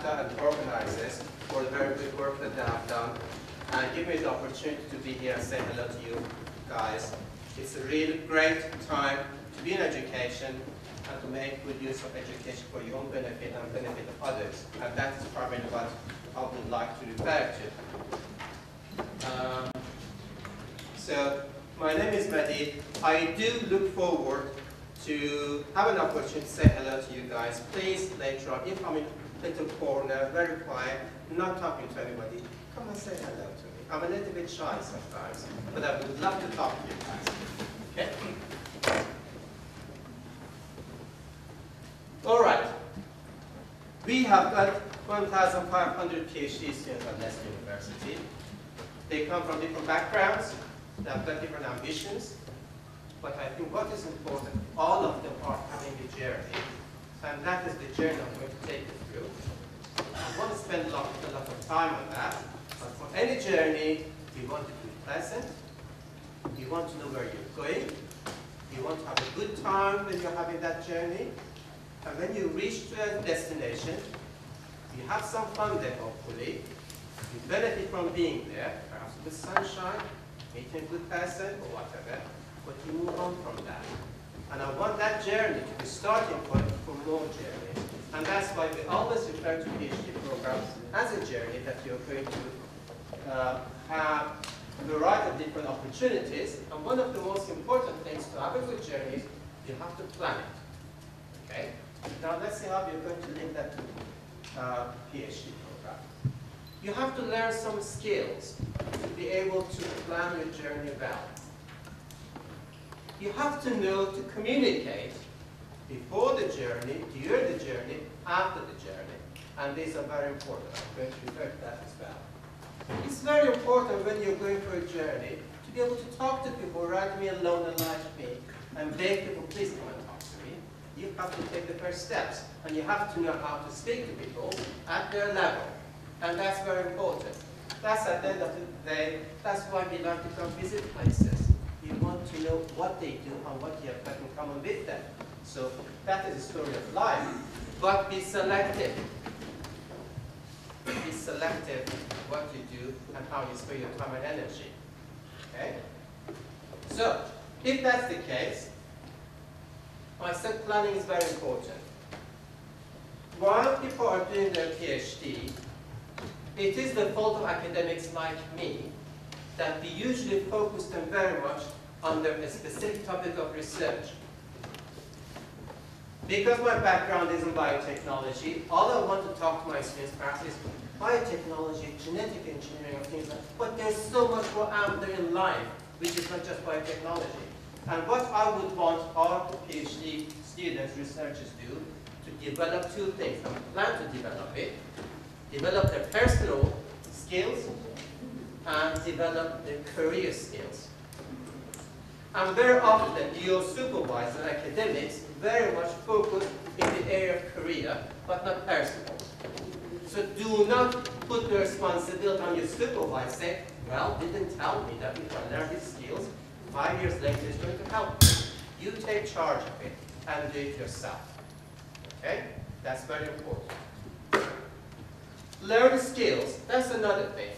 and the organizers for the very good work that they have done, and give me the opportunity to be here and say hello to you guys. It's a really great time to be in education and to make good use of education for your own benefit and benefit of others. And that is probably what I would like to refer to. So my name is Mehdi. I do look forward to have an opportunity to say hello to you guys. Please, later on, if I'm in a little corner, very quiet, not talking to anybody, come and say hello to me. I'm a little bit shy sometimes, but I would love to talk to you guys. Okay? All right. We have got 1,500 PhD students at Leicester University. They come from different backgrounds. They have got different ambitions. But I think what is important, all of them are having a journey. And that is the journey I'm going to take you through. I want to spend a lot of time on that. But for any journey, you want it to be pleasant. You want to know where you're going. You want to have a good time when you're having that journey. And when you reach to a destination, you have some fun there, hopefully. You benefit from being there, perhaps with sunshine, meeting a good person, or whatever. But you move on from that. And I want that journey to be starting point for more journeys. And that's why we always refer to PhD programs as a journey that you're going to have a variety of different opportunities. And one of the most important things to have a good journey is you have to plan it. Okay? Now let's see how you're going to link that to PhD program. You have to learn some skills to be able to plan your journey well. You have to know to communicate before the journey, during the journey, after the journey. And these are very important. I'm going to refer to that as well. It's very important when you're going for a journey to be able to talk to people rather than alone and like me and beg people, please come and talk to me. You have to take the first steps. And you have to know how to speak to people at their level. And that's very important. That's at the end of the day, that's why we like to come visit places. You want to know what they do and what you have got in common with them. So that is the story of life. But be selective. Be selective what you do and how you spend your time and energy. Okay? So, if that's the case, I said planning is very important. While people are doing their PhD, it is the fault of academics like me that we usually focus them very much under a specific topic of research. Because my background is in biotechnology, all I want to talk to my students perhaps is biotechnology, genetic engineering, and things like that. But there's so much more out there in life, which is not just biotechnology. And what I would want our PhD students, researchers do, to develop two things. I plan to develop it, develop their personal skills, and develop their career skills. And very often, your supervisor, academics, very much focus in the area of career, but not personal. So do not put the responsibility on your supervisor, say, well, didn't tell me that if I learn these skills, 5 years later it's going to help me. You take charge of it and do it yourself. Okay? That's very important. Learn skills, that's another thing.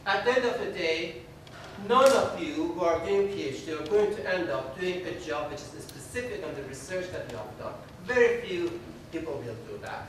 At the end of the day, none of you who are doing PhD are going to end up doing a job which is specific on the research that you have done. Very few people will do that.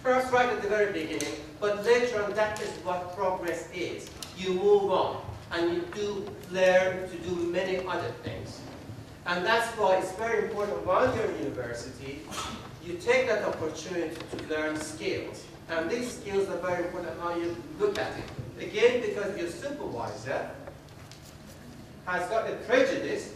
Perhaps right at the very beginning, but later on that is what progress is. You move on, and you do learn to do many other things. And that's why it's very important while you're in university, you take that opportunity to learn skills. And these skills are very important how you look at it. Again, because your supervisor has got a prejudice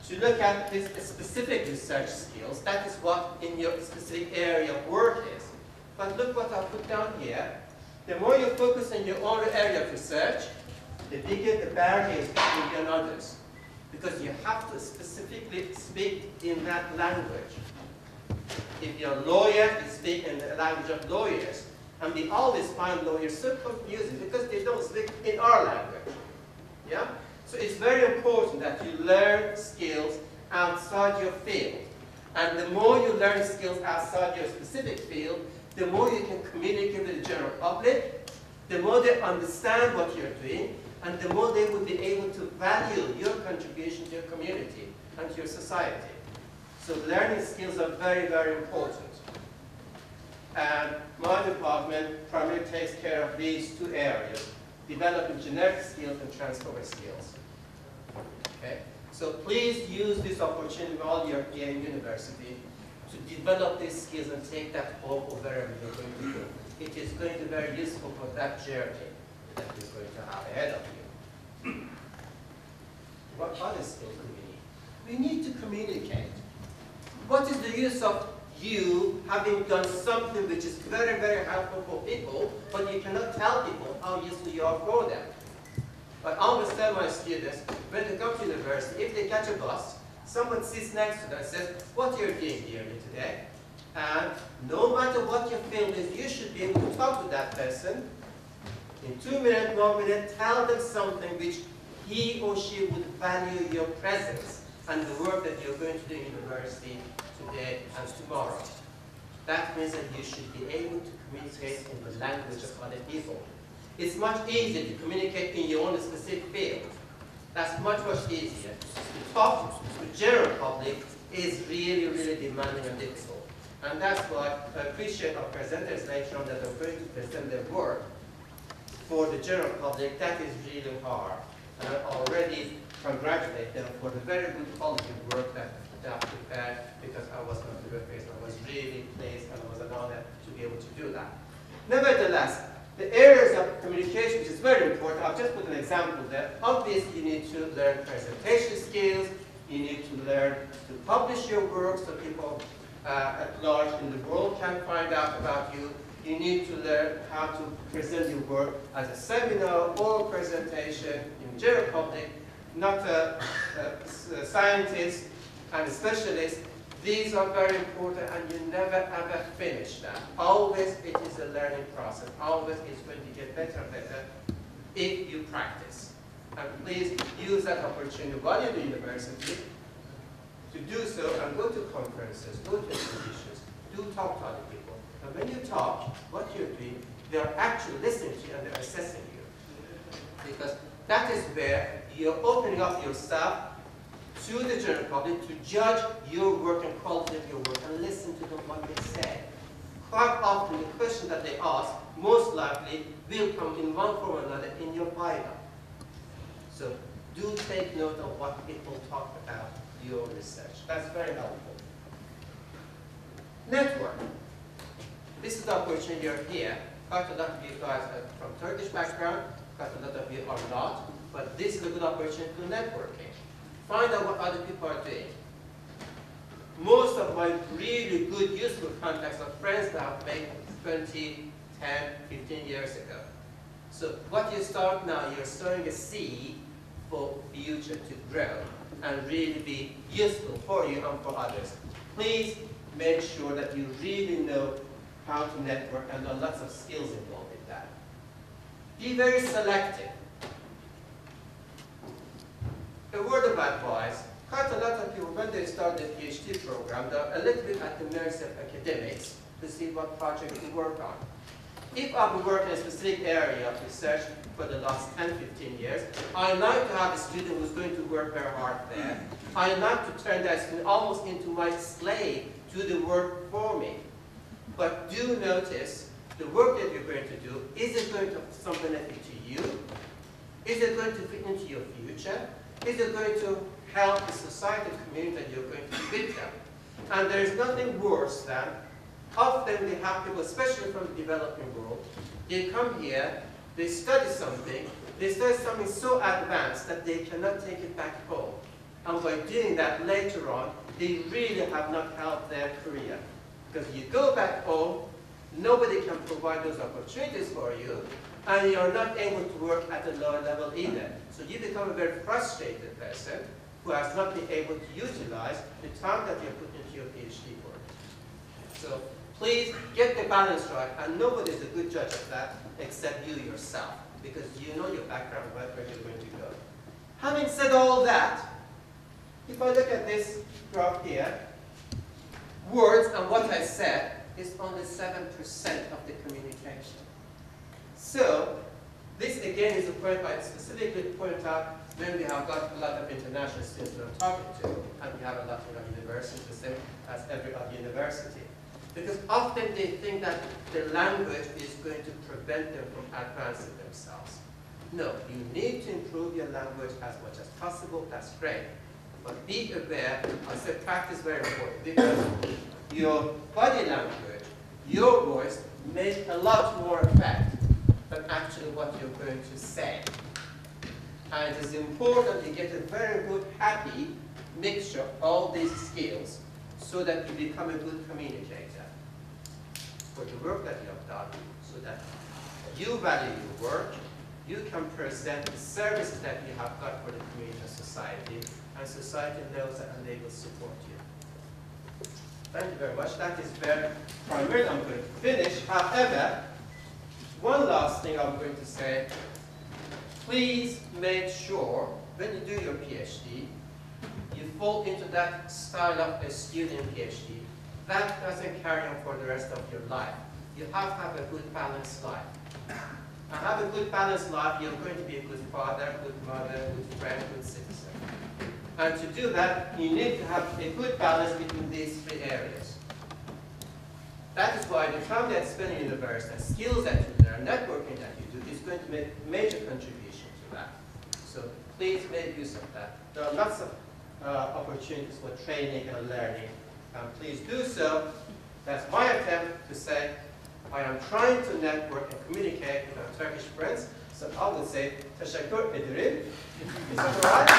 to look at this specific research skills. That is what in your specific area of work is. But look what I put down here. The more you focus on your own area of research, the bigger the barriers between you and others. Because you have to specifically speak in that language. If you're a lawyer, you speak in the language of lawyers. And we always find lawyers so confusing because they don't speak in our language. Yeah? So it's very important that you learn skills outside your field. And the more you learn skills outside your specific field, the more you can communicate with the general public, the more they understand what you're doing, and the more they would be able to value your contribution to your community and to your society. So learning skills are very, very important. And my department primarily takes care of these two areas, developing generic skills and transferable skills. Okay? So please use this opportunity while you're here in university to develop these skills and take that home or wherever you're going to go. It is going to be very useful for that journey that you're going to have ahead of you. What other skills do we need? We need to communicate. What is the use of you having done something which is very, very helpful for people, but you cannot tell people how useful you are for them? I always tell my students, when they come to university, if they catch a bus, someone sits next to them and says, what are you doing here today? And no matter what your field is, you should be able to talk to that person. In 2 minutes, 1 minute, tell them something which he or she would value your presence and the work that you're going to do in university today and tomorrow. That means that you should be able to communicate in the language of other people. It's much easier to communicate in your own specific field. That's much, much easier. To talk to the general public is really, really demanding and difficult. And that's why I appreciate our presenters later on that are going to present their work for the general public. That is really hard. And I already congratulate them for the very good quality of work that they have prepared, because I was not the face. I was really pleased and it was an honor to be able to do that. Nevertheless, the areas of communication, which is very important, I'll just put an example there. Obviously, you need to learn presentation skills. You need to learn to publish your work so people at large in the world can find out about you. You need to learn how to present your work as a seminar or presentation in general public, not scientists and specialists. These are very important, and you never ever finish them. Always it is a learning process. Always it's going to get better and better if you practice. And please use that opportunity while you're in university to do so, and go to conferences, go to exhibitions, do talk to other people. And when you talk, what you're doing, they're actually listening to you and they're assessing you. Because that is where you're opening up yourself to the general public to judge your work and quality of your work and listen to them what they say. Quite often the question that they ask most likely will come in one form or another in your Bible. So do take note of what people talk about your research. That's very helpful. Network. This is the opportunity you're here. Quite a lot of you guys are from Turkish background, quite a lot of you are not, but this is a good opportunity to networking. Find out what other people are doing. Most of my really good, useful contacts are friends that I've made 20, 10, 15 years ago. So what you start now, you're sowing a seed for future to grow and really be useful for you and for others. Please make sure that you really know how to network, and there are lots of skills involved in that. Be very selective. A word of advice, quite a lot of people, when they start their PhD program, they're a little bit at the mercy of academics to see what project to work on. If I've been working in a specific area of research for the last 10, 15 years, I like to have a student who's going to work very hard there. I like to turn that student almost into my slave to the work for me. But do notice, the work that you're going to do, is it going to have some benefit to you? Is it going to fit into your future? Is it going to help the society and community that you're going to be with them? And there is nothing worse than, often we have people, especially from the developing world, they come here, they study something so advanced that they cannot take it back home. And by doing that later on, they really have not helped their career. Because you go back home, nobody can provide those opportunities for you, and you're not able to work at a lower level either. So you become a very frustrated person who has not been able to utilize the time that you put into your PhD work. So please get the balance right, and nobody is a good judge of that except you yourself, because you know your background and where you're going to go. Having said all that, if I look at this graph here, words and what I said, is only 7% of the communication. So, this again is a point I specifically point out when we have got a lot of international students we're talking to, and we have a lot of universities, the same as every other university. Because often they think that the language is going to prevent them from advancing themselves. No, you need to improve your language as much as possible, that's great. But be aware, I said practice is very important, because your body language, your voice, makes a lot more effect than actually what you're going to say. And it is important you get a very good, happy mixture of all these skills so that you become a good communicator for the work that you have done, so that you value your work, you can present the services that you have got for the community and society, and society knows that and they will support you. Thank you very much. That is where primarily I'm going to finish. However, one last thing I'm going to say, please make sure when you do your PhD, you fall into that style of a student PhD. That doesn't carry on for the rest of your life. You have to have a good balanced life. To have a good balanced life, you're going to be a good father, good mother, good friend, good citizen. And to do that, you need to have a good balance between these three areas. That is why the time that you spend in university, the skills that you learn, networking that you do, is going to make a major contribution to that. So please make use of that. There are lots of opportunities for training and learning. And please do so. That's my attempt to say, I am trying to network and communicate with our Turkish friends. So I would say, teşekkür ederim. Is that all right?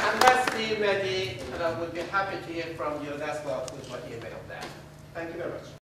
And that's the Mehdi, and I would be happy to hear from you. That's what I put my email there. Thank you very much.